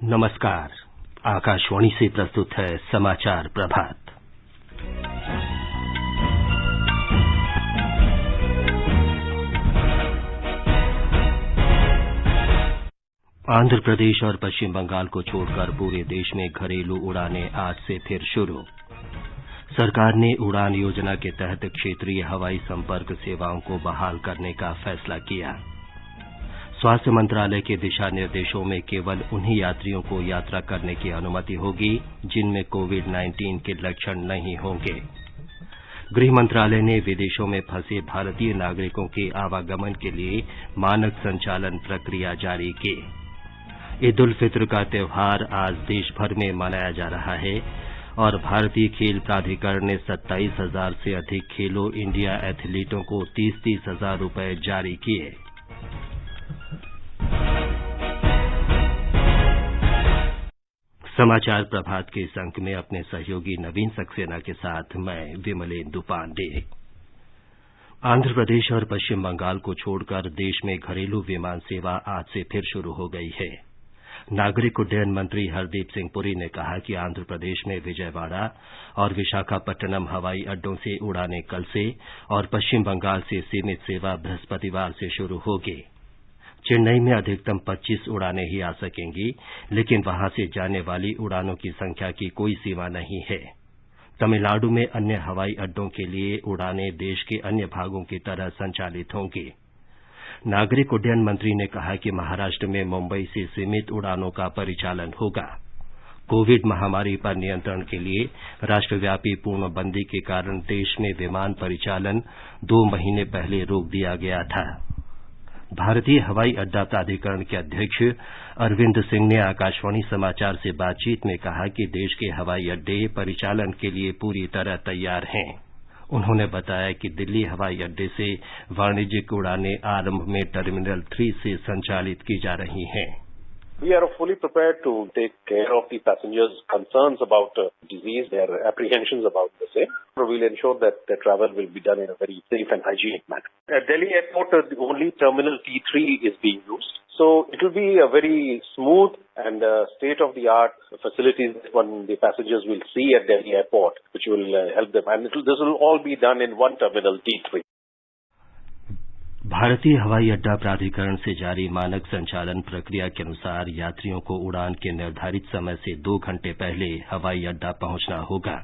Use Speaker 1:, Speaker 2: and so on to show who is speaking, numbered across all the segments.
Speaker 1: नमस्कार। आकाशवाणी से प्रस्तुत है समाचार प्रभात। आंध्र प्रदेश और पश्चिम बंगाल को छोड़कर पूरे देश में घरेलू उड़ानें आज से फिर शुरू। सरकार ने उड़ान योजना के तहत क्षेत्रीय हवाई संपर्क सेवाओं को बहाल करने का फैसला किया। स्वास्थ्य मंत्रालय के दिशा निर्देशों में केवल उन्हीं यात्रियों को यात्रा करने की अनुमति होगी जिनमें कोविड-19 के लक्षण नहीं होंगे। गृह मंत्रालय ने विदेशों में फंसे भारतीय नागरिकों के आवागमन के लिए मानक संचालन प्रक्रिया जारी की। ईद उल फित्र का त्यौहार आज देश भर में मनाया जा रहा है और भारतीय खेल प्राधिकरण ने 27,000 से अधिक खेलो इंडिया एथलीटों को 30-30 हजार रुपये जारी किए। समाचार प्रभात के इस अंक में अपने सहयोगी नवीन सक्सेना के साथ मैं विमलेंदु पांडे। आंध्र प्रदेश और पश्चिम बंगाल को छोड़कर देश में घरेलू विमान सेवा आज से फिर शुरू हो गई है। नागरिक उड्डयन मंत्री हरदीप सिंह पुरी ने कहा कि आंध्र प्रदेश में विजयवाड़ा और विशाखापट्टनम हवाई अड्डों से उड़ानें कल से और पश्चिम बंगाल से सीमित सेवा बृहस्पतिवार से शुरू होगी। चेन्नई में अधिकतम 25 उड़ानें ही आ सकेंगी, लेकिन वहां से जाने वाली उड़ानों की संख्या की कोई सीमा नहीं है। तमिलनाडु में अन्य हवाई अड्डों के लिए उड़ानें देश के अन्य भागों की तरह संचालित होंगी। नागरिक उड्डयन मंत्री ने कहा कि महाराष्ट्र में मुंबई से सीमित उड़ानों का परिचालन होगा। कोविड महामारी पर नियंत्रण के लिए राष्ट्रव्यापी पूर्णबंदी के कारण देश में विमान परिचालन 2 महीने पहले रोक दिया गया था। भारतीय हवाई अड्डा प्राधिकरण के अध्यक्ष अरविंद सिंह ने आकाशवाणी समाचार से बातचीत में कहा कि देश के हवाई अड्डे परिचालन के लिए पूरी तरह तैयार हैं। उन्होंने बताया कि दिल्ली हवाई अड्डे से वाणिज्यिक उड़ानें आरंभ में टर्मिनल 3 से संचालित की जा रही हैं।
Speaker 2: We are fully prepared to take care of the passengers' concerns about disease, their apprehensions about the same. So we'll ensure that the travel will be done in a very safe and hygienic manner. At Delhi Airport, only Terminal T3 is being used. So it will be a very smooth and state-of-the-art facilities when the passengers will see at Delhi Airport, which will help them. And this will all be done in one Terminal T3.
Speaker 1: भारतीय हवाई अड्डा प्राधिकरण से जारी मानक संचालन प्रक्रिया के अनुसार यात्रियों को उड़ान के निर्धारित समय से 2 घंटे पहले हवाई अड्डा पहुंचना होगा।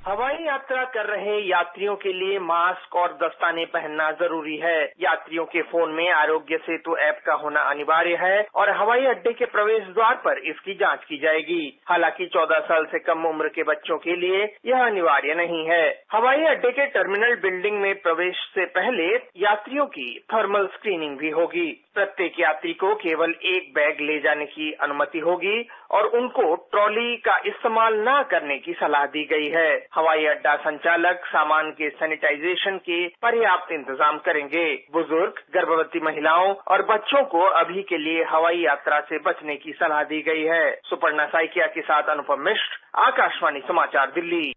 Speaker 3: हवाई यात्रा कर रहे यात्रियों के लिए मास्क और दस्ताने पहनना जरूरी है। यात्रियों के फोन में आरोग्य सेतु ऐप का होना अनिवार्य है और हवाई अड्डे के प्रवेश द्वार पर इसकी जांच की जाएगी। हालांकि 14 साल से कम उम्र के बच्चों के लिए यह अनिवार्य नहीं है। हवाई अड्डे के टर्मिनल बिल्डिंग में प्रवेश से पहले यात्रियों की थर्मल स्क्रीनिंग भी होगी। प्रत्येक यात्री को केवल एक बैग ले जाने की अनुमति होगी और उनको ट्रॉली का इस्तेमाल न करने की सलाह दी गई है। हवाई अड्डा संचालक सामान के सैनिटाइजेशन के पर्याप्त इंतजाम करेंगे। बुजुर्ग, गर्भवती महिलाओं और बच्चों को अभी के लिए हवाई यात्रा से बचने की सलाह दी गई है। सुपर्णा साइकिया के साथ अनुपम मिश्र, आकाशवाणी समाचार, दिल्ली।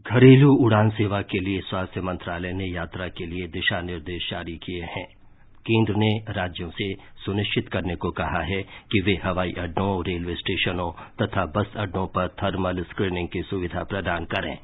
Speaker 1: घरेलू उड़ान सेवा के लिए स्वास्थ्य मंत्रालय ने यात्रा के लिए दिशा निर्देश जारी किए हैं। केंद्र ने राज्यों से सुनिश्चित करने को कहा है कि वे हवाई अड्डों, रेलवे स्टेशनों तथा बस अड्डों पर थर्मल स्क्रीनिंग की सुविधा प्रदान करें।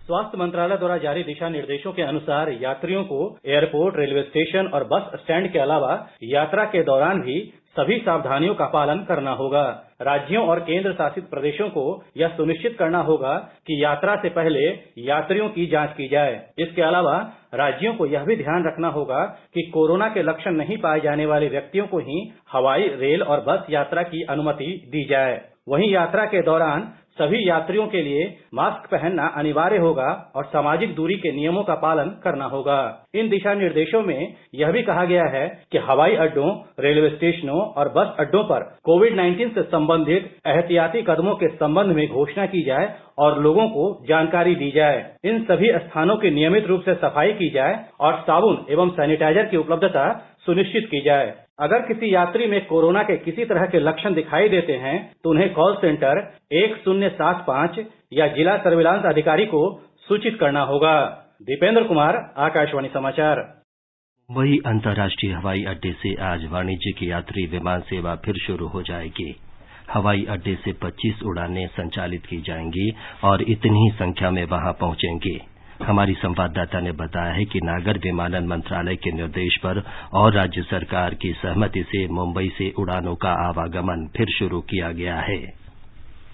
Speaker 4: स्वास्थ्य मंत्रालय द्वारा जारी दिशा निर्देशों के अनुसार यात्रियों को एयरपोर्ट, रेलवे स्टेशन और बस स्टैंड के अलावा यात्रा के दौरान भी सभी सावधानियों का पालन करना होगा। राज्यों और केंद्र शासित प्रदेशों को यह सुनिश्चित करना होगा कि यात्रा से पहले यात्रियों की जांच की जाए। इसके अलावा राज्यों को यह भी ध्यान रखना होगा कि कोरोना के लक्षण नहीं पाए जाने वाले व्यक्तियों को ही हवाई, रेल और बस यात्रा की अनुमति दी जाए। वहीं यात्रा के दौरान सभी यात्रियों के लिए मास्क पहनना अनिवार्य होगा और सामाजिक दूरी के नियमों का पालन करना होगा। इन दिशा निर्देशों में यह भी कहा गया है कि हवाई अड्डों, रेलवे स्टेशनों और बस अड्डों पर कोविड-19 से संबंधित एहतियाती कदमों के संबंध में घोषणा की जाए और लोगों को जानकारी दी जाए। इन सभी स्थानों की नियमित रूप से सफाई की जाए और साबुन एवं सैनिटाइजर की उपलब्धता सुनिश्चित की जाए। अगर किसी यात्री में कोरोना के किसी तरह के लक्षण दिखाई देते हैं तो उन्हें कॉल सेंटर 1075 या जिला सर्विलांस अधिकारी को सूचित करना होगा। दीपेंद्र कुमार, आकाशवाणी समाचार।
Speaker 1: मुंबई अंतर्राष्ट्रीय हवाई अड्डे से आज वाणिज्यिक यात्री विमान सेवा फिर शुरू हो जाएगी। हवाई अड्डे से 25 उड़ानें संचालित की जाएंगी और इतनी ही संख्या में वहां पहुंचेंगे। हमारी संवाददाता ने बताया है कि नागर विमानन मंत्रालय के निर्देश पर और राज्य सरकार की सहमति से मुंबई से उड़ानों का आवागमन फिर शुरू किया गया है।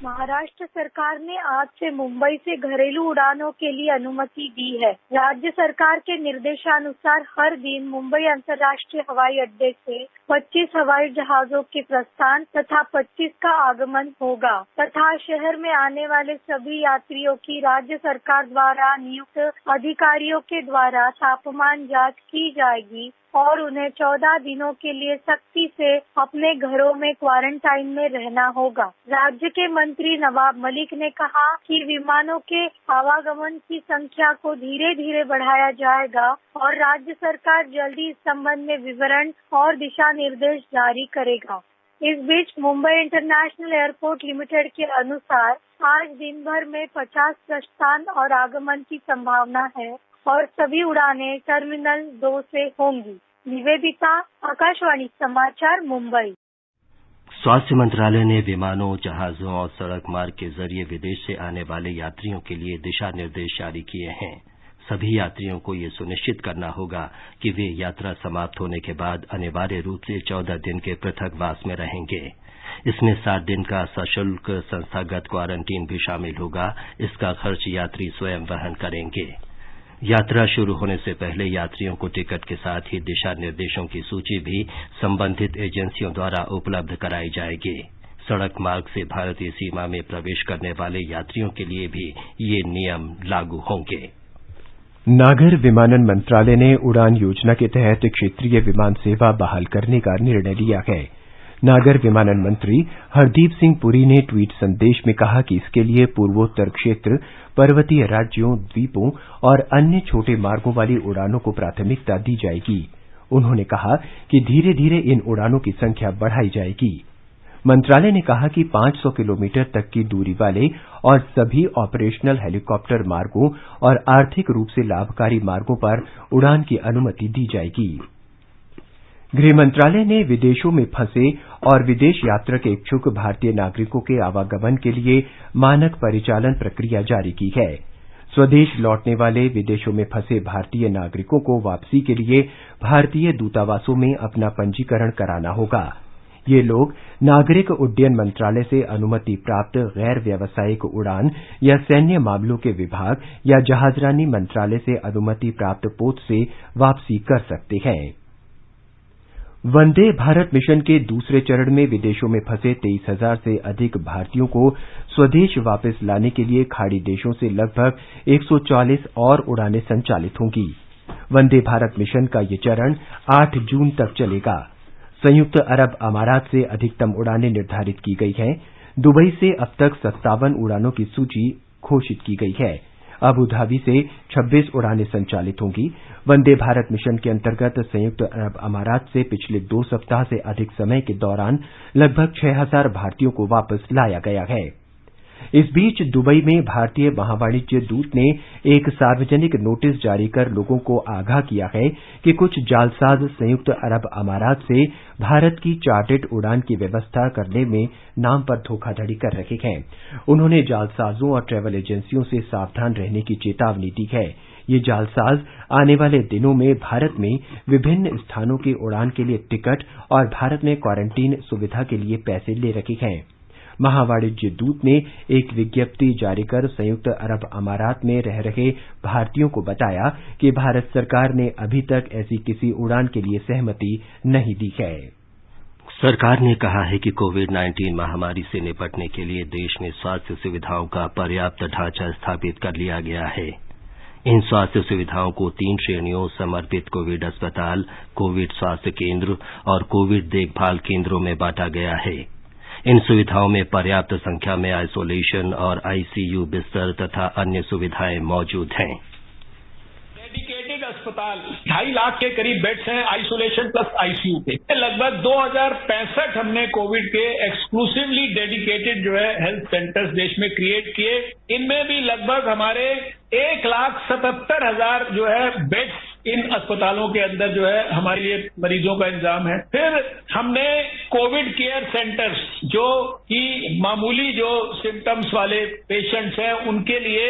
Speaker 5: महाराष्ट्र सरकार ने आज से मुंबई से घरेलू उड़ानों के लिए अनुमति दी है। राज्य सरकार के निर्देशानुसार हर दिन मुंबई अंतर्राष्ट्रीय हवाई अड्डे से 25 हवाई जहाजों के प्रस्थान तथा 25 का आगमन होगा तथा शहर में आने वाले सभी यात्रियों की राज्य सरकार द्वारा नियुक्त अधिकारियों के द्वारा तापमान जांच की जाएगी और उन्हें 14 दिनों के लिए सख्ती से अपने घरों में क्वारंटाइन में रहना होगा। राज्य के मंत्री नवाब मलिक ने कहा कि विमानों के आवागमन की संख्या को धीरे धीरे बढ़ाया जाएगा और राज्य सरकार जल्दी इस संबंध में विवरण और दिशा निर्देश जारी करेगा। इस बीच मुंबई इंटरनेशनल एयरपोर्ट लिमिटेड के अनुसार आज दिन भर में 50 प्रस्थान और आगमन की संभावना है और सभी उड़ानें टर्मिनल 2 से होंगी। निवेदिता, आकाशवाणी समाचार, मुंबई।
Speaker 1: स्वास्थ्य मंत्रालय ने विमानों, जहाजों और सड़क मार्ग के जरिए विदेश से आने वाले यात्रियों के लिए दिशा निर्देश जारी किए हैं। सभी यात्रियों को ये सुनिश्चित करना होगा कि वे यात्रा समाप्त होने के बाद अनिवार्य रूप से 14 दिन के पृथकवास में रहेंगे। इसमें 7 दिन का सशुल्क संस्थागत क्वारंटीन भी शामिल होगा। इसका खर्च यात्री स्वयं वहन करेंगे। यात्रा शुरू होने से पहले यात्रियों को टिकट के साथ ही दिशा निर्देशों की सूची भी संबंधित एजेंसियों द्वारा उपलब्ध कराई जाएगी। सड़क मार्ग से भारतीय सीमा में प्रवेश करने वाले यात्रियों के लिए भी ये नियम लागू होंगे।
Speaker 6: नागर विमानन मंत्रालय ने उड़ान योजना के तहत क्षेत्रीय विमान सेवा बहाल करने का निर्णय लिया है। नागर विमानन मंत्री हरदीप सिंह पुरी ने ट्वीट संदेश में कहा कि इसके लिए पूर्वोत्तर क्षेत्र, पर्वतीय राज्यों, द्वीपों और अन्य छोटे मार्गों वाली उड़ानों को प्राथमिकता दी जाएगी। उन्होंने कहा कि धीरे धीरे इन उड़ानों की संख्या बढ़ाई जाएगी। मंत्रालय ने कहा कि 500 किलोमीटर तक की दूरी वाले और सभी ऑपरेशनल हेलीकॉप्टर मार्गों और आर्थिक रूप से लाभकारी मार्गों पर उड़ान की अनुमति दी जाएगी। गृह मंत्रालय ने विदेशों में फंसे और विदेश यात्रा के इच्छुक भारतीय नागरिकों के आवागमन के लिए मानक परिचालन प्रक्रिया जारी की है। स्वदेश लौटने वाले विदेशों में फंसे भारतीय नागरिकों को वापसी के लिए भारतीय दूतावासों में अपना पंजीकरण कराना होगा। ये लोग नागरिक उड्डयन मंत्रालय से अनुमति प्राप्त गैर व्यावसायिक उड़ान या सैन्य मामलों के विभाग या जहाजरानी मंत्रालय से अनुमति प्राप्त पोत से वापसी कर सकते हैं। वंदे भारत मिशन के दूसरे चरण में विदेशों में फंसे 23,000 से अधिक भारतीयों को स्वदेश वापस लाने के लिए खाड़ी देशों से लगभग 140 और उड़ानें संचालित होंगी। वंदे भारत मिशन का ये चरण 8 जून तक चलेगा। संयुक्त अरब अमारात से अधिकतम उड़ानें निर्धारित की गई हैं। दुबई से अब तक 57 उड़ानों की सूची घोषित की गई है। अबू धाबी से 26 उड़ानें संचालित होंगी। वंदे भारत मिशन के अंतर्गत संयुक्त अरब अमारात से पिछले 2 सप्ताह से अधिक समय के दौरान लगभग 6,000 भारतीयों को वापस लाया गया है। इस बीच दुबई में भारतीय महावाणिज्य दूत ने एक सार्वजनिक नोटिस जारी कर लोगों को आगाह किया है कि कुछ जालसाज संयुक्त अरब अमारात से भारत की चार्टर्ड उड़ान की व्यवस्था करने में नाम पर धोखाधड़ी कर रहे हैं। उन्होंने जालसाजों और ट्रैवल एजेंसियों से सावधान रहने की चेतावनी दी है। ये जालसाज आने वाले दिनों में भारत में विभिन्न स्थानों की उड़ान के लिए टिकट और भारत में क्वारंटीन सुविधा के लिए पैसे ले रहे हैं। महावाणिज्य दूत ने एक विज्ञप्ति जारी कर संयुक्त अरब अमारात में रह रहे भारतीयों को बताया कि भारत सरकार ने अभी तक ऐसी किसी उड़ान के लिए सहमति नहीं दी है।
Speaker 1: सरकार ने कहा है कि कोविड-19 महामारी से निपटने के लिए देश में स्वास्थ्य सुविधाओं का पर्याप्त ढांचा स्थापित कर लिया गया है। इन स्वास्थ्य सुविधाओं को 3 श्रेणियों समर्पित कोविड अस्पताल, कोविड स्वास्थ्य केंद्र और कोविड देखभाल केंद्रों में बांटा गया है। इन सुविधाओं में पर्याप्त संख्या में आइसोलेशन और आईसीयू बिस्तर तथा अन्य सुविधाएं मौजूद हैं।
Speaker 7: डेडिकेटेड अस्पताल 2.5 लाख के करीब बेड्स हैं आइसोलेशन प्लस आईसीयू के। लगभग 2065 हमने कोविड के एक्सक्लूसिवली डेडिकेटेड जो है हेल्थ सेंटर्स देश में क्रिएट किए। इनमें भी लगभग हमारे 1,77,000 जो है बेड्स इन अस्पतालों के अंदर जो है हमारे लिए मरीजों का इंतजाम है। फिर हमने कोविड केयर सेंटर्स, जो कि मामूली जो सिम्टम्स वाले पेशेंट्स हैं उनके लिए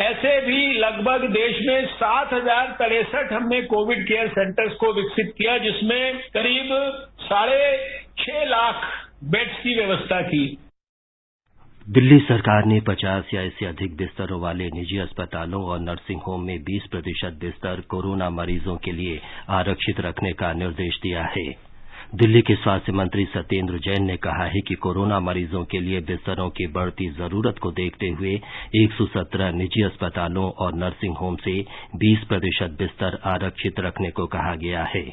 Speaker 7: ऐसे भी लगभग देश में 7,063 हमने कोविड केयर सेंटर्स को विकसित किया, जिसमें करीब 6.5 लाख बेड्स की व्यवस्था की।
Speaker 1: दिल्ली सरकार ने 50 या इससे अधिक बिस्तरों वाले निजी अस्पतालों और नर्सिंग होम में 20% बिस्तर कोरोना मरीजों के लिए आरक्षित रखने का निर्देश दिया है। दिल्ली के स्वास्थ्य मंत्री सत्येंद्र जैन ने कहा है कि कोरोना मरीजों के लिए बिस्तरों की बढ़ती जरूरत को देखते हुए 117 निजी अस्पतालों और नर्सिंग होम से 20% बिस्तर आरक्षित रखने को कहा गया है।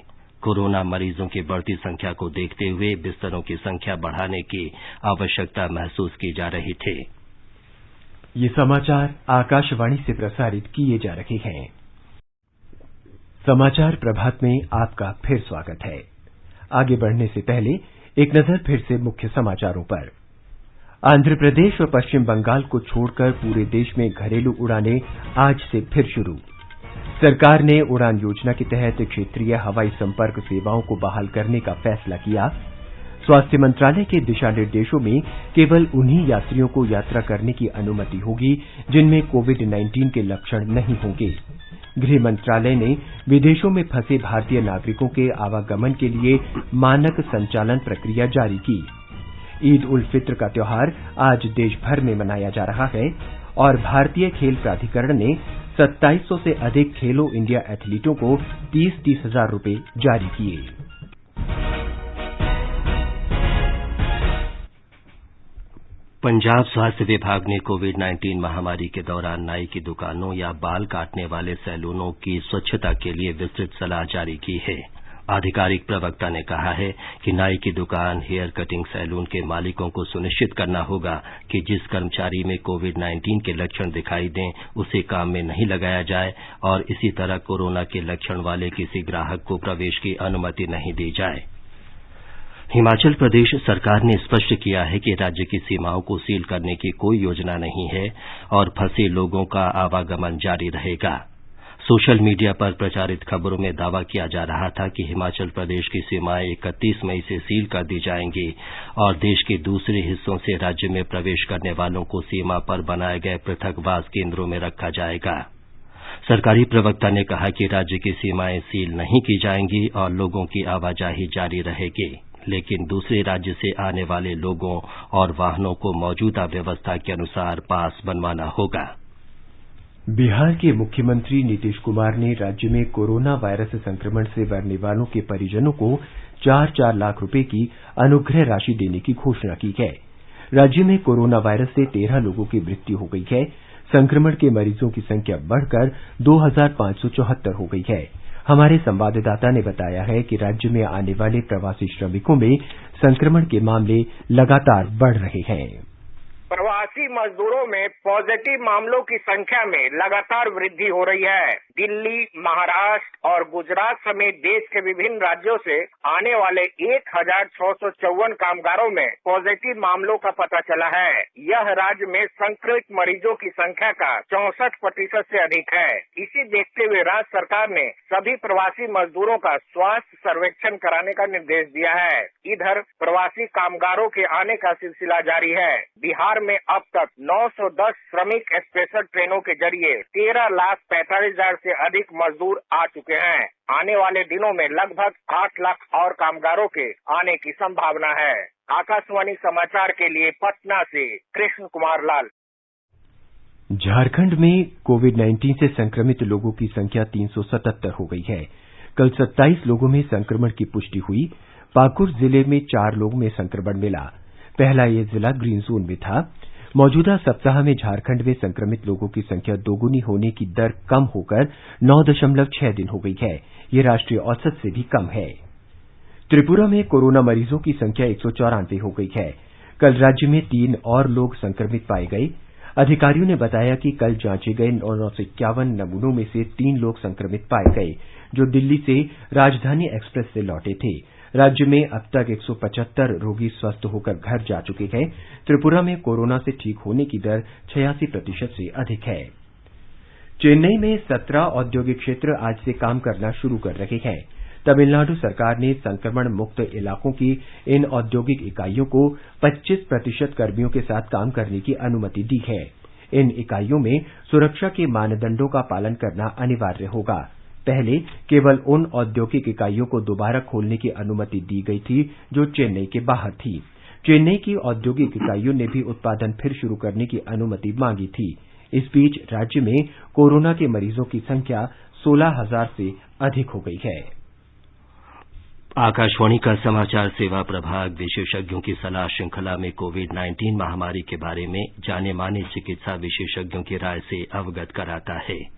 Speaker 1: कोरोना मरीजों की बढ़ती संख्या को देखते हुए बिस्तरों की संख्या बढ़ाने की आवश्यकता महसूस की जा रही थी।
Speaker 6: ये समाचार आकाशवाणी से प्रसारित किए जा रहे हैं। समाचार प्रभात में आपका फिर स्वागत है। आगे बढ़ने से पहले एक नजर फिर से मुख्य समाचारों पर। आंध्र प्रदेश और पश्चिम बंगाल को छोड़कर पूरे देश में घरेलू उड़ानें आज से फिर शुरू। सरकार ने उड़ान योजना के तहत क्षेत्रीय हवाई संपर्क सेवाओं को बहाल करने का फैसला किया। स्वास्थ्य मंत्रालय के दिशा निर्देशों में केवल उन्हीं यात्रियों को यात्रा करने की अनुमति होगी जिनमें कोविड-19 के लक्षण नहीं होंगे। गृह मंत्रालय ने विदेशों में फंसे भारतीय नागरिकों के आवागमन के लिए मानक संचालन प्रक्रिया जारी की। ईद उल फित्र का त्योहार आज देश भर में मनाया जा रहा है और भारतीय खेल प्राधिकरण ने 2700 से अधिक खेलो इंडिया एथलीटों को 30-30 हजार रुपए जारी किए।
Speaker 1: पंजाब स्वास्थ्य विभाग ने कोविड-19 महामारी के दौरान नाई की दुकानों या बाल काटने वाले सैलूनों की स्वच्छता के लिए विस्तृत सलाह जारी की है। आधिकारिक प्रवक्ता ने कहा है कि नाई की दुकान, हेयर कटिंग सैलून के मालिकों को सुनिश्चित करना होगा कि जिस कर्मचारी में कोविड-19 के लक्षण दिखाई दें उसे काम में नहीं लगाया जाए और इसी तरह कोरोना के लक्षण वाले किसी ग्राहक को प्रवेश की अनुमति नहीं दी जाए। हिमाचल प्रदेश सरकार ने स्पष्ट किया है कि राज्य की सीमाओं को सील करने की कोई योजना नहीं है और फंसे लोगों का आवागमन जारी रहेगा। सोशल मीडिया पर प्रचारित खबरों में दावा किया जा रहा था कि हिमाचल प्रदेश की सीमाएं 31 मई से सील कर दी जाएंगी और देश के दूसरे हिस्सों से राज्य में प्रवेश करने वालों को सीमा पर बनाए गए पृथकवास केंद्रों में रखा जाएगा। सरकारी प्रवक्ता ने कहा कि राज्य की सीमाएं सील नहीं की जाएंगी और लोगों की आवाजाही जारी रहेगी, लेकिन दूसरे राज्य से आने वाले लोगों और वाहनों को मौजूदा व्यवस्था के अनुसार पास बनवाना होगा।
Speaker 6: बिहार के मुख्यमंत्री नीतीश कुमार ने राज्य में कोरोना वायरस संक्रमण से मरने वालों के परिजनों को 4-4 लाख रुपए की अनुग्रह राशि देने की घोषणा की है। राज्य में कोरोना वायरस से 13 लोगों की मृत्यु हो गई है। संक्रमण के मरीजों की संख्या बढ़कर 2574 हो गई है। हमारे संवाददाता ने बताया है कि राज्य में आने वाले प्रवासी श्रमिकों में संक्रमण के मामले लगातार बढ़ रहे हैं।
Speaker 3: प्रवासी मजदूरों में पॉजिटिव मामलों की संख्या में लगातार वृद्धि हो रही है। दिल्ली, महाराष्ट्र और गुजरात समेत देश के विभिन्न राज्यों से आने वाले 1654 कामगारों में पॉजिटिव मामलों का पता चला है। यह राज्य में संक्रमित मरीजों की संख्या का 64% से अधिक है। इसे देखते हुए राज्य सरकार ने सभी प्रवासी मजदूरों का स्वास्थ्य सर्वेक्षण कराने का निर्देश दिया है। इधर प्रवासी कामगारों के आने का सिलसिला जारी है। बिहार में अब तक 910 श्रमिक स्पेशल ट्रेनों के जरिए 13,45,000 से अधिक मजदूर आ चुके हैं। आने वाले दिनों में लगभग 8 लाख और कामगारों के आने की संभावना है। आकाशवाणी समाचार के लिए पटना से कृष्ण कुमार लाल।
Speaker 6: झारखंड में कोविड-19 से संक्रमित लोगों की संख्या 377 हो गई है। कल 27 लोगों में संक्रमण की पुष्टि हुई। पाकुड़ जिले में 4 लोगों में संक्रमण मिला। पहला ये जिला ग्रीन जोन में था। मौजूदा सप्ताह में झारखंड में संक्रमित लोगों की संख्या दोगुनी होने की दर कम होकर 9.6 दिन हो गई है। ये राष्ट्रीय औसत से भी कम है। त्रिपुरा में कोरोना मरीजों की संख्या 194 हो गई है। कल राज्य में 3 और लोग संक्रमित पाए गए। अधिकारियों ने बताया कि कल जांचे गए 951 नमूनों में से 3 लोग संक्रमित पाए गए, जो दिल्ली से राजधानी एक्सप्रेस से लौटे थे। राज्य में अब तक 175 रोगी स्वस्थ होकर घर जा चुके हैं। त्रिपुरा में कोरोना से ठीक होने की दर 86% से अधिक है। चेन्नई में 17 औद्योगिक क्षेत्र आज से काम करना शुरू कर रहे हैं। तमिलनाडु सरकार ने संक्रमण मुक्त इलाकों की इन औद्योगिक इकाइयों को 25% कर्मियों के साथ काम करने की अनुमति दी है। इन इकाइयों में सुरक्षा के मानदंडों का पालन करना अनिवार्य होगा। पहले केवल उन औद्योगिक इकाइयों को दोबारा खोलने की अनुमति दी गई थी जो चेन्नई के बाहर थी। चेन्नई की औद्योगिक इकाइयों ने भी उत्पादन फिर शुरू करने की अनुमति मांगी थी। इस बीच राज्य में कोरोना के मरीजों की संख्या 16,000 से अधिक हो गई है।
Speaker 1: आकाशवाणी का समाचार सेवा प्रभाग विशेषज्ञों की सलाह श्रृंखला में कोविड-19 महामारी के बारे में जाने माने चिकित्सा विशेषज्ञों की राय से अवगत कराता है।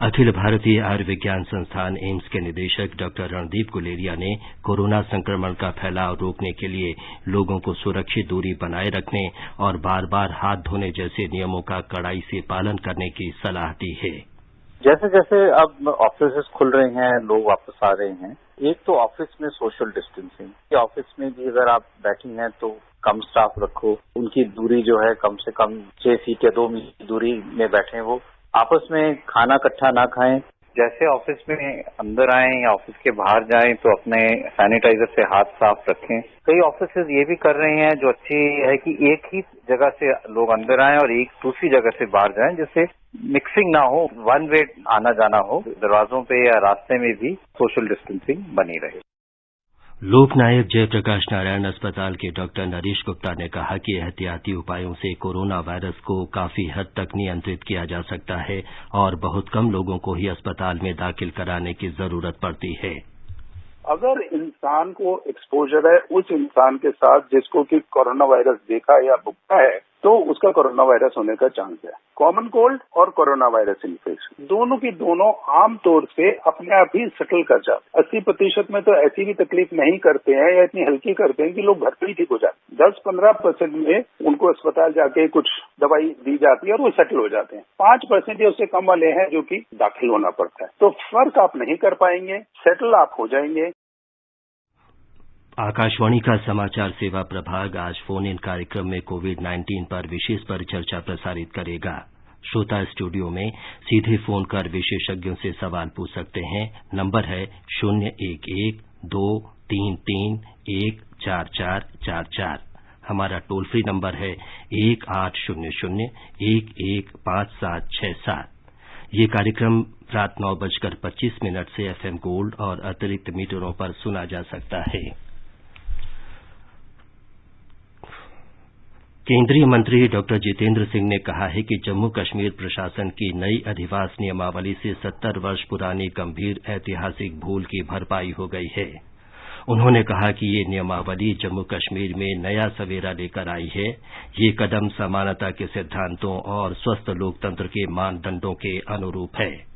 Speaker 1: अखिल भारतीय आयुर्विज्ञान संस्थान एम्स के निदेशक डॉ रणदीप गुलेरिया ने कोरोना संक्रमण का फैलाव रोकने के लिए लोगों को सुरक्षित दूरी बनाए रखने और बार बार हाथ धोने जैसे नियमों का कड़ाई से पालन करने की सलाह दी है।
Speaker 8: जैसे जैसे अब ऑफिस खुल रहे हैं, लोग वापस आ रहे हैं, एक तो ऑफिस में सोशल डिस्टेंसिंग, ऑफिस में भी अगर आप बैठी हैं तो कम स्टाफ रखो, उनकी दूरी जो है कम से कम 6 फीट या 2 मीटर की दूरी में बैठे, वो आपस में खाना इकट्ठा ना खाएं। जैसे ऑफिस में अंदर आएं या ऑफिस के बाहर जाएं तो अपने सैनिटाइजर से हाथ साफ रखें। कई ऑफिसेज ये भी कर रहे हैं जो अच्छी है कि एक ही जगह से लोग अंदर आएं और एक दूसरी जगह से बाहर जाएं, जिससे मिक्सिंग ना हो, वन वे आना जाना हो, दरवाजों पे या रास्ते में भी सोशल डिस्टेंसिंग बनी रहे।
Speaker 1: लोकनायक जयप्रकाश नारायण अस्पताल के डॉक्टर नरेश गुप्ता ने कहा कि एहतियाती उपायों से कोरोना वायरस को काफी हद तक नियंत्रित किया जा सकता है और बहुत कम लोगों को ही अस्पताल में दाखिल कराने की जरूरत पड़ती है।
Speaker 9: अगर इंसान को एक्सपोजर है उस इंसान के साथ जिसको कि कोरोना वायरस देखा या भुगता है तो उसका कोरोना वायरस होने का चांस है। कॉमन कोल्ड और कोरोना वायरस इन्फेक्शन दोनों की दोनों आमतौर से अपने आप ही सेटल कर जाते। 80% में तो ऐसी भी तकलीफ नहीं करते हैं या इतनी हल्की करते हैं कि लोग घर पे ही ठीक हो जाते। 10-15% में उनको अस्पताल जाके कुछ दवाई दी जाती है और वो सेटल हो जाते हैं। 5% या उससे कम वाले हैं जो कि दाखिल होना पड़ता है। तो फर्क आप नहीं कर पाएंगे, सेटल आप हो जाएंगे।
Speaker 1: आकाशवाणी का समाचार सेवा प्रभाग आज फोन इन कार्यक्रम में कोविड-19 पर विशेष परिचर्चा प्रसारित करेगा। श्रोता स्टूडियो में सीधे फोन कर विशेषज्ञों से सवाल पूछ सकते हैं। नंबर है 011-233-14444। हमारा टोल फ्री नंबर है 1800-115767। ये कार्यक्रम रात 9:25 से FM गोल्ड और अतिरिक्त मीटरों पर सुना जा सकता है। केंद्रीय मंत्री डॉक्टर जितेंद्र सिंह ने कहा है कि जम्मू कश्मीर प्रशासन की नई अधिवास नियमावली से 70 वर्ष पुरानी गंभीर ऐतिहासिक भूल की भरपाई हो गई है। उन्होंने कहा कि ये नियमावली जम्मू कश्मीर में नया सवेरा लेकर आई है। ये कदम समानता के सिद्धांतों और स्वस्थ लोकतंत्र के मानदंडों के अनुरूप है।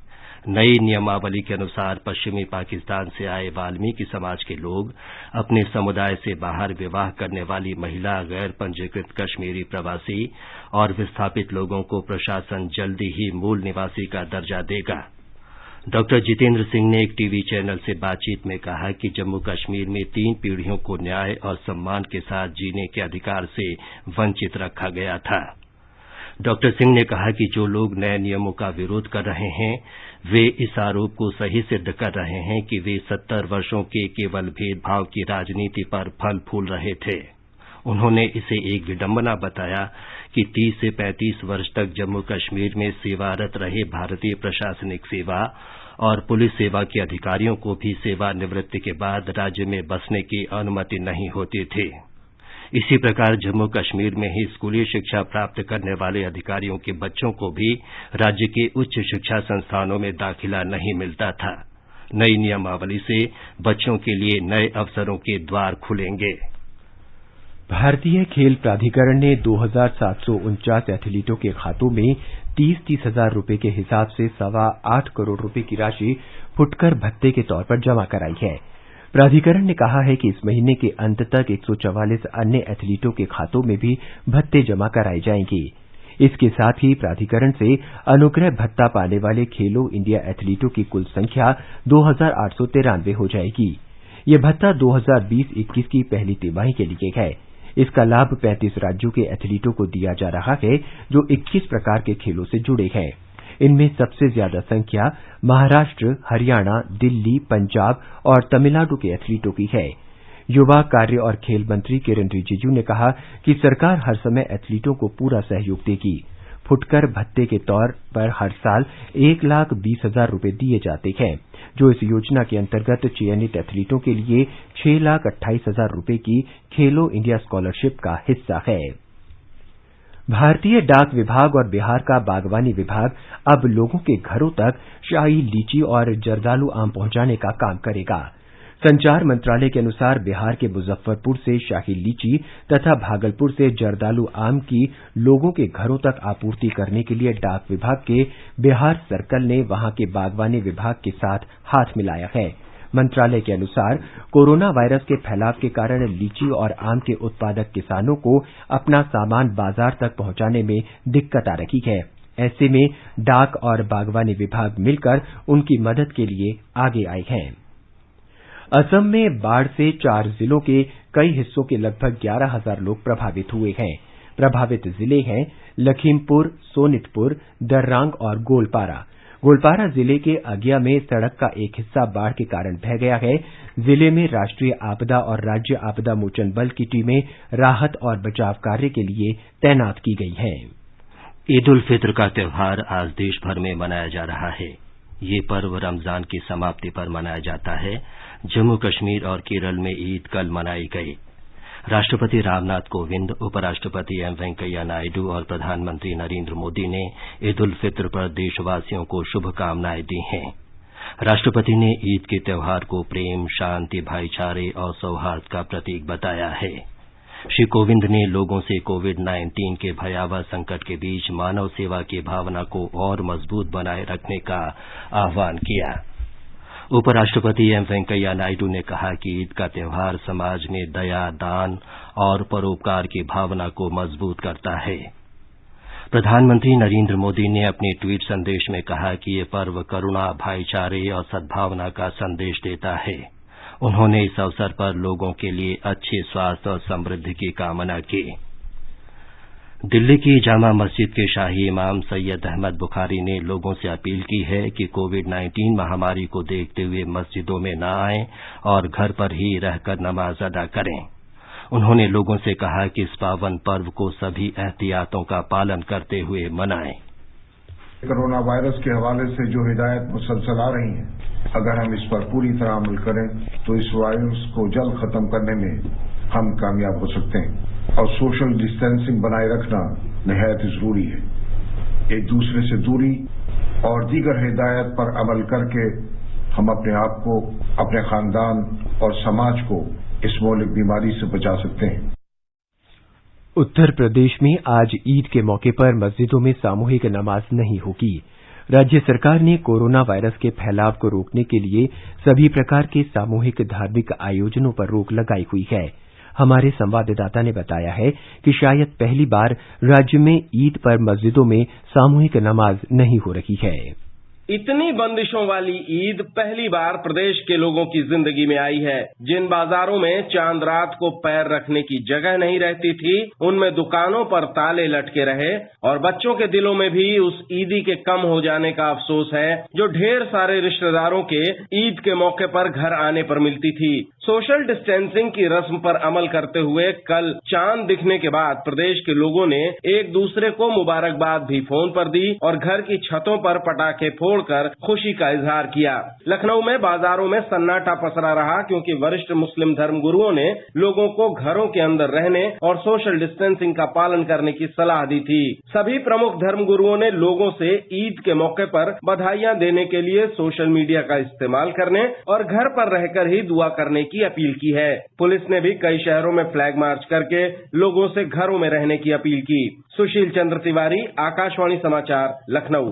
Speaker 1: नई नियमावली के अनुसार पश्चिमी पाकिस्तान से आए वाल्मीकि समाज के लोग अपने समुदाय से बाहर विवाह करने वाली महिला, गैर पंजीकृत कश्मीरी प्रवासी और विस्थापित लोगों को प्रशासन जल्दी ही मूल निवासी का दर्जा देगा। डॉक्टर जितेंद्र सिंह ने एक टीवी चैनल से बातचीत में कहा कि जम्मू कश्मीर में 3 पीढ़ियों को न्याय और सम्मान के साथ जीने के अधिकार से वंचित रखा गया था। डॉक्टर सिंह ने कहा कि जो लोग नए नियमों का विरोध कर रहे हैं वे इस आरोप को सही सिद्ध कर रहे हैं कि वे 70 वर्षों के केवल भेदभाव की राजनीति पर फल फूल रहे थे। उन्होंने इसे एक विडंबना बताया कि 30 से 35 वर्ष तक जम्मू कश्मीर में सेवारत रहे भारतीय प्रशासनिक सेवा और पुलिस सेवा के अधिकारियों को भी सेवानिवृत्ति के बाद राज्य में बसने की अनुमति नहीं होती थी। इसी प्रकार जम्मू कश्मीर में ही स्कूली शिक्षा प्राप्त करने वाले अधिकारियों के बच्चों को भी राज्य के उच्च शिक्षा संस्थानों में दाखिला नहीं मिलता था। नई नियमावली से बच्चों के लिए नए अवसरों के द्वार खुलेंगे।
Speaker 6: भारतीय खेल प्राधिकरण ने 2,749 एथलीटों के खातों में 30-30 हजार रुपए के हिसाब से 8.25 करोड़ रुपए की राशि फुटकर भत्ते के तौर पर जमा कराई है। प्राधिकरण ने कहा है कि इस महीने के अंत तक 144 अन्य एथलीटों के खातों में भी भत्ते जमा कराए जाएंगे। इसके साथ ही प्राधिकरण से अनुग्रह भत्ता पाने वाले खेलो इंडिया एथलीटों की कुल संख्या 2,893 हो जाएगी। ये भत्ता 2020-21 की पहली तिमाही के लिए है। इसका लाभ 35 राज्यों के एथलीटों को दिया जा रहा है जो 21 प्रकार के खेलों से जुड़े हैं। इनमें सबसे ज्यादा संख्या महाराष्ट्र, हरियाणा, दिल्ली, पंजाब और तमिलनाडु के एथलीटों की है। युवा कार्य और खेल मंत्री किरेन रिजिजू ने कहा कि सरकार हर समय एथलीटों को पूरा सहयोग देगी। फुटकर भत्ते के तौर पर हर साल 1,20,000 रुपए दिए जाते हैं, जो इस योजना के अंतर्गत चयनित एथलीटों के लिए 6,28,000 रुपए की खेलो इंडिया स्कॉलरशिप का हिस्सा है। भारतीय डाक विभाग और बिहार का बागवानी विभाग अब लोगों के घरों तक शाही लीची और जर्दालू आम पहुंचाने का काम करेगा। संचार मंत्रालय के अनुसार बिहार के मुजफ्फरपुर से शाही लीची तथा भागलपुर से जर्दालू आम की लोगों के घरों तक आपूर्ति करने के लिए डाक विभाग के बिहार सर्कल ने वहां के बागवानी विभाग के साथ हाथ मिलाया है। मंत्रालय के अनुसार कोरोना वायरस के फैलाव के कारण लीची और आम के उत्पादक किसानों को अपना सामान बाजार तक पहुंचाने में दिक्कत आ रही है। ऐसे में डाक और बागवानी विभाग मिलकर उनकी मदद के लिए आगे आए हैं। असम में बाढ़ से 4 जिलों के कई हिस्सों के लगभग 11,000 लोग प्रभावित हुए हैं। प्रभावित जिले हैं लखीमपुर, सोनितपुर, दर्रांग और गोलपारा। गोलपारा जिले के अगिया में सड़क का एक हिस्सा बाढ़ के कारण बह गया है। जिले में राष्ट्रीय आपदा और राज्य आपदा मोचन बल की टीमें राहत और बचाव कार्य के लिए तैनात की गई हैं।
Speaker 1: ईद उल फित्र का त्यौहार आज देश भर में मनाया जा रहा है। ये पर्व रमजान की समाप्ति पर मनाया जाता है। जम्मू कश्मीर और केरल में ईद कल मनाई गई। राष्ट्रपति रामनाथ कोविंद, उपराष्ट्रपति एम वेंकैया नायडू और प्रधानमंत्री नरेंद्र मोदी ने ईद उल फित्र पर देशवासियों को शुभकामनाएं दी हैं। राष्ट्रपति ने ईद के त्यौहार को प्रेम, शांति, भाईचारे और सौहार्द का प्रतीक बताया है। श्री कोविंद ने लोगों से कोविड-19 के भयावह संकट के बीच मानव सेवा की भावना को और मजबूत बनाए रखने का आह्वान किया। उपराष्ट्रपति एम वेंकैया नायडू ने कहा कि ईद का त्यौहार समाज में दया, दान और परोपकार की भावना को मजबूत करता है। प्रधानमंत्री नरेंद्र मोदी ने अपने ट्वीट संदेश में कहा कि ये पर्व करुणा, भाईचारे और सद्भावना का संदेश देता है। उन्होंने इस अवसर पर लोगों के लिए अच्छे स्वास्थ्य और समृद्धि की कामना की। दिल्ली की जामा मस्जिद के शाही इमाम सैयद अहमद बुखारी ने लोगों से अपील की है कि कोविड-19 महामारी को देखते हुए मस्जिदों में न आएं और घर पर ही रहकर नमाज अदा करें। उन्होंने लोगों से कहा कि इस पावन पर्व को सभी एहतियातों का पालन करते हुए मनाएं।
Speaker 10: कोरोना वायरस के हवाले से जो हिदायत मुसलसल आ रही हैं, अगर हम इस पर पूरी तरह अमल करें तो इस वायरस को जल्द खत्म करने में हम कामयाब हो सकते हैं। और सोशल डिस्टेंसिंग बनाए रखना निहायत जरूरी है। एक दूसरे से दूरी और दीगर हिदायत पर अमल करके हम अपने आप को, अपने खानदान और समाज को इस मौलिक बीमारी से बचा सकते हैं।
Speaker 6: उत्तर प्रदेश में आज ईद के मौके पर मस्जिदों में सामूहिक नमाज नहीं होगी। राज्य सरकार ने कोरोना वायरस के फैलाव को रोकने के लिए सभी प्रकार के सामूहिक धार्मिक आयोजनों पर रोक लगाई हुई है। हमारे संवाददाता ने बताया है कि शायद पहली बार राज्य में ईद पर मस्जिदों में सामूहिक नमाज नहीं हो रही है।
Speaker 11: इतनी बंदिशों वाली ईद पहली बार प्रदेश के लोगों की जिंदगी में आई है। जिन बाजारों में चांद रात को पैर रखने की जगह नहीं रहती थी, उनमें दुकानों पर ताले लटके रहे और बच्चों के दिलों में भी उस ईदी के कम हो जाने का अफसोस है जो ढेर सारे रिश्तेदारों के ईद के मौके पर घर आने पर मिलती थी। सोशल डिस्टेंसिंग की रस्म पर अमल करते हुए कल चांद दिखने के बाद प्रदेश के लोगों ने एक दूसरे को मुबारकबाद भी फोन पर दी और घर की छतों पर पटाखे फोड़कर खुशी का इजहार किया। लखनऊ में बाजारों में सन्नाटा पसरा रहा क्योंकि वरिष्ठ मुस्लिम धर्मगुरुओं ने लोगों को घरों के अंदर रहने और सोशल डिस्टेंसिंग का पालन करने की सलाह दी थी। सभी प्रमुख धर्मगुरुओं ने लोगों से ईद के मौके पर बधाइयां देने के लिए सोशल मीडिया का इस्तेमाल करने और घर पर रहकर ही दुआ करने की अपील की है। पुलिस ने भी कई शहरों में फ्लैग मार्च करके लोगों से घरों में रहने की अपील की। सुशील चंद्र तिवारी, आकाशवाणी समाचार, लखनऊ।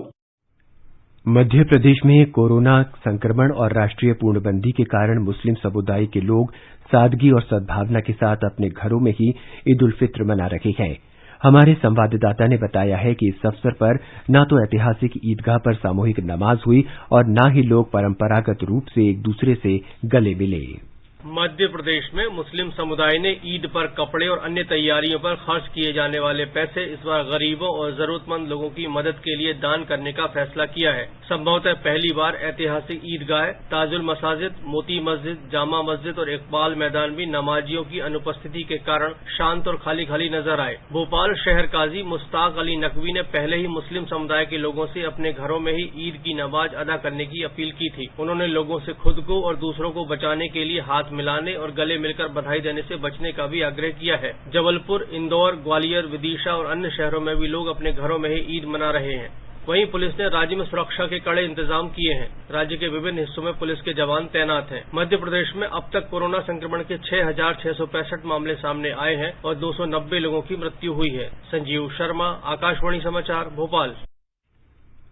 Speaker 6: मध्य प्रदेश में कोरोना संक्रमण और राष्ट्रीय पूर्णबंदी के कारण मुस्लिम समुदाय के लोग सादगी और सद्भावना के साथ अपने घरों में ही ईद उल फित्र मना रहे हैं। हमारे संवाददाता ने बताया है कि इस अवसर पर न तो ऐतिहासिक ईदगाह पर सामूहिक नमाज हुई और न ही लोग परंपरागत रूप से एक दूसरे से गले मिले।
Speaker 12: मध्य प्रदेश में मुस्लिम समुदाय ने ईद पर कपड़े और अन्य तैयारियों पर खर्च किए जाने वाले पैसे इस बार गरीबों और जरूरतमंद लोगों की मदद के लिए दान करने का फैसला किया है। संभवतः पहली बार ऐतिहासिक ईदगाह, ताजुल मसाजिद, मोती मस्जिद, जामा मस्जिद और इकबाल मैदान भी नमाजियों की अनुपस्थिति के कारण शांत और खाली खाली नजर आए। भोपाल शहर काजी मुश्ताक अली नकवी ने पहले ही मुस्लिम समुदाय के लोगों से अपने घरों में ही ईद की नमाज अदा करने की अपील की थी। उन्होंने लोगों से खुद को और दूसरों को बचाने के लिए हाथ मिलाने और गले मिलकर बधाई देने से बचने का भी आग्रह किया है। जबलपुर, इंदौर, ग्वालियर, विदिशा और अन्य शहरों में भी लोग अपने घरों में ही ईद मना रहे हैं। वहीं पुलिस ने राज्य में सुरक्षा के कड़े इंतजाम किए हैं। राज्य के विभिन्न हिस्सों में पुलिस के जवान तैनात हैं। मध्य प्रदेश में अब तक कोरोना संक्रमण के 6,665 मामले सामने आए हैं और 290 लोगों की मृत्यु हुई है। संजीव शर्मा, आकाशवाणी समाचार, भोपाल।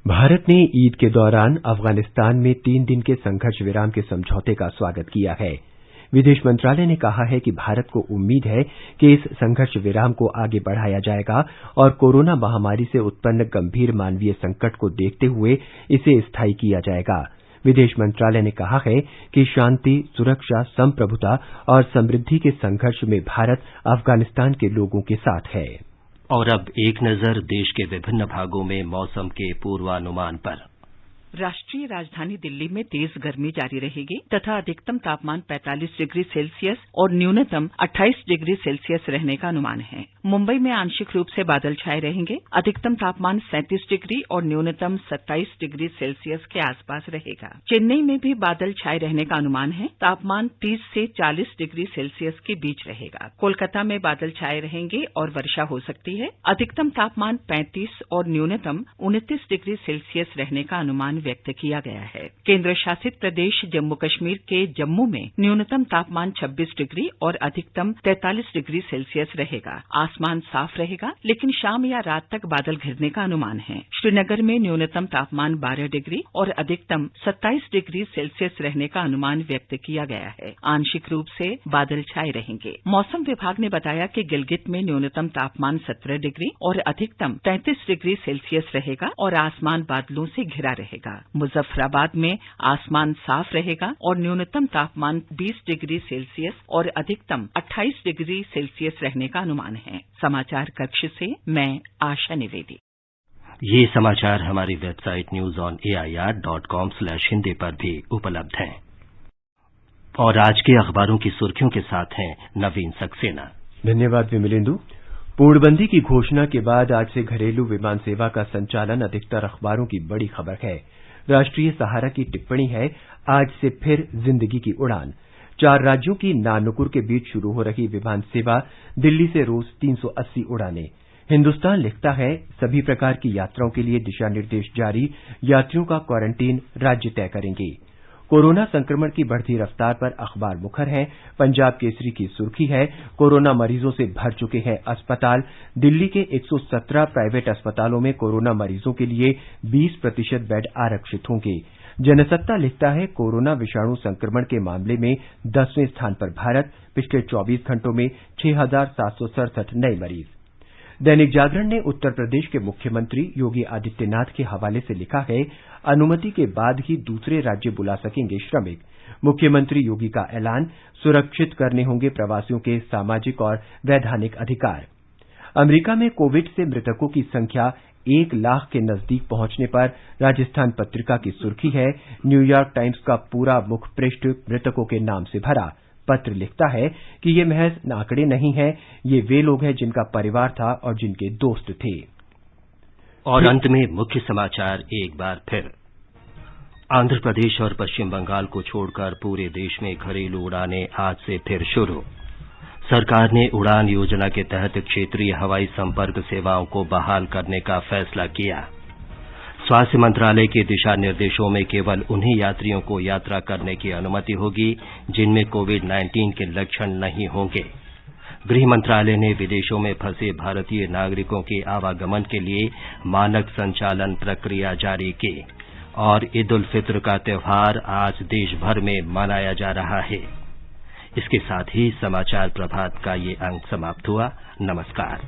Speaker 6: भारत ने ईद के दौरान अफगानिस्तान में 3 दिन के संघर्ष विराम के समझौते का स्वागत किया है। विदेश मंत्रालय ने कहा है कि भारत को उम्मीद है कि इस संघर्ष विराम को आगे बढ़ाया जाएगा और कोरोना महामारी से उत्पन्न गंभीर मानवीय संकट को देखते हुए इसे स्थायी किया जाएगा। विदेश मंत्रालय ने कहा है कि शांति, सुरक्षा, संप्रभुता और समृद्धि के संघर्ष में भारत अफगानिस्तान के लोगों के साथ है।
Speaker 1: और अब एक नजर देश के विभिन्न भागों में मौसम के पूर्वानुमान पर।
Speaker 13: राष्ट्रीय राजधानी दिल्ली में तेज गर्मी जारी रहेगी तथा अधिकतम तापमान 45 डिग्री सेल्सियस और न्यूनतम 28 डिग्री सेल्सियस रहने का अनुमान है। मुंबई में आंशिक रूप से बादल छाए रहेंगे। अधिकतम तापमान 37 डिग्री और न्यूनतम 27 डिग्री सेल्सियस के आसपास रहेगा। चेन्नई में भी बादल छाए रहने का अनुमान है। तापमान 30 से 40 डिग्री सेल्सियस के बीच रहेगा। कोलकाता में बादल छाए रहेंगे और वर्षा हो सकती है। अधिकतम तापमान 35 और न्यूनतम 29 डिग्री सेल्सियस रहने का अनुमान व्यक्त किया गया है। केंद्र शासित प्रदेश जम्मू कश्मीर के जम्मू में न्यूनतम तापमान 26 डिग्री और अधिकतम 43 डिग्री सेल्सियस रहेगा। आसमान साफ रहेगा, लेकिन शाम या रात तक बादल घिरने का अनुमान है। श्रीनगर में न्यूनतम तापमान 12 डिग्री और अधिकतम 27 डिग्री सेल्सियस रहने का अनुमान व्यक्त किया गया है। आंशिक रूप से बादल छाए रहेंगे। मौसम विभाग ने बताया कि गिलगित में न्यूनतम तापमान 17 डिग्री और अधिकतम 33 डिग्री सेल्सियस रहेगा और आसमान बादलों से घिरा रहेगा। मुजफ्फराबाद में आसमान साफ रहेगा और न्यूनतम तापमान 20 डिग्री सेल्सियस और अधिकतम 28 डिग्री सेल्सियस रहने का अनुमान है। समाचार कक्ष से मैं आशा निवेदी।
Speaker 1: ये समाचार हमारी वेबसाइट newsonair.com/hindi पर भी उपलब्ध हैं। और आज के अखबारों की सुर्खियों के साथ हैं नवीन सक्सेना।
Speaker 6: धन्यवाद विमलेंदु। पूर्णबंदी की घोषणा के बाद आज से घरेलू विमान सेवा का संचालन अधिकतर अखबारों की बड़ी खबर है। राष्ट्रीय सहारा की टिप्पणी है, आज से फिर जिंदगी की उड़ान। 4 राज्यों की नानुकुर के बीच शुरू हो रही विमान सेवा, दिल्ली से रोज 380 उड़ानें। हिन्दुस्तान लिखता है, सभी प्रकार की यात्राओं के लिए दिशा निर्देश जारी, यात्रियों का क्वारंटीन राज्य तय करेंगे। कोरोना संक्रमण की बढ़ती रफ्तार पर अखबार मुखर है। पंजाब केसरी की सुर्खी है, कोरोना मरीजों से भर चुके हैं अस्पताल। दिल्ली के 117 प्राइवेट अस्पतालों में कोरोना मरीजों के लिए 20% बेड आरक्षित होंगे। जनसत्ता लिखता है, कोरोना विषाणु संक्रमण के मामले में 10वें स्थान पर भारत, पिछले 24 घंटों में 6,767 नए मरीज। दैनिक जागरण ने उत्तर प्रदेश के मुख्यमंत्री योगी आदित्यनाथ के हवाले से लिखा है, अनुमति के बाद ही दूसरे राज्य बुला सकेंगे श्रमिक। मुख्यमंत्री योगी का ऐलान, सुरक्षित करने होंगे प्रवासियों के सामाजिक और वैधानिक अधिकार। अमेरिका में कोविड से मृतकों की संख्या 1 लाख के नजदीक पहुंचने पर राजस्थान पत्रिका की सुर्खी है, न्यूयॉर्क टाइम्स का पूरा मुखपृष्ठ मृतकों के नाम से भरा। पत्र लिखता है कि ये महज आंकड़े नहीं हैं, ये वे लोग हैं जिनका परिवार था और जिनके दोस्त थे।
Speaker 1: और अंत में मुख्य समाचार एक बार फिर। आंध्र प्रदेश और पश्चिम बंगाल को छोड़कर पूरे देश में घरेलू उड़ानें आज से फिर शुरू। सरकार ने उड़ान योजना के तहत क्षेत्रीय हवाई संपर्क सेवाओं को बहाल करने का फैसला किया। स्वास्थ्य मंत्रालय के दिशा निर्देशों में केवल उन्हीं यात्रियों को यात्रा करने की अनुमति होगी जिनमें कोविड-19 के लक्षण नहीं होंगे। गृह मंत्रालय ने विदेशों में फंसे भारतीय नागरिकों के आवागमन के लिए मानक संचालन प्रक्रिया जारी की। और ईद उल फित्र का त्यौहार आज देश भर में मनाया जा रहा है। इसके साथ ही समाचार प्रभात का ये अंक समाप्त हुआ। नमस्कार।